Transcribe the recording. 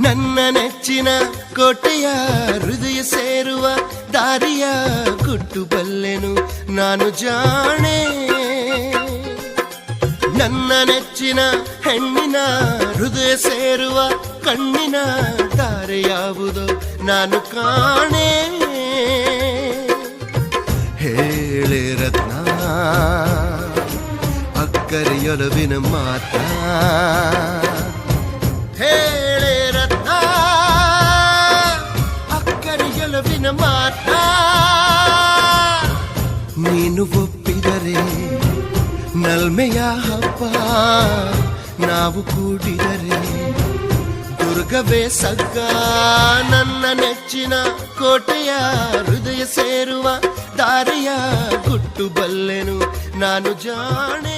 ನನ್ನ ನೆಚ್ಚಿನ ಕೋಟೆಯ ಹೃದಯ ಸೇರುವ ದಾರಿಯ ಗುಟ್ಟು ಬಲ್ಲೆನು ನಾನು ಜಾಣೆ. ನನ್ನ ನೆಚ್ಚಿನ ಹೆಣ್ಣಿನ ಹೃದಯ ಸೇರುವ ಕಣ್ಣಿನ ದಾರಿ ಯಾವುದೋ ನಾನು ಕಾಣೆ. ಹೇಳೆ ರತ್ನ ಅಕ್ಕರೆಯೊಲವಿನ ಮಾತಾ, ಹೇಳೆ ರತ್ನ ಅಕ್ಕರೆಯೊಲವಿನ ಮಾತಾ. ನೀನು ಒಪ್ಪಿದರೆ ನಲ್ಮೆಯ ಹಬ್ಬ, ನಾವು ಕೂಡಿದರೆ ದುರ್ಗವೇ ಸಗ್ಗ. ನನ್ನ ನೆಚ್ಚಿನ ಕೋಟೆಯ ಹೃದಯ ಸೇರುವ ದಾರಿಯ ಗುಟ್ಟು ಬಲ್ಲೆನು ನಾನು ಜಾಣೆ.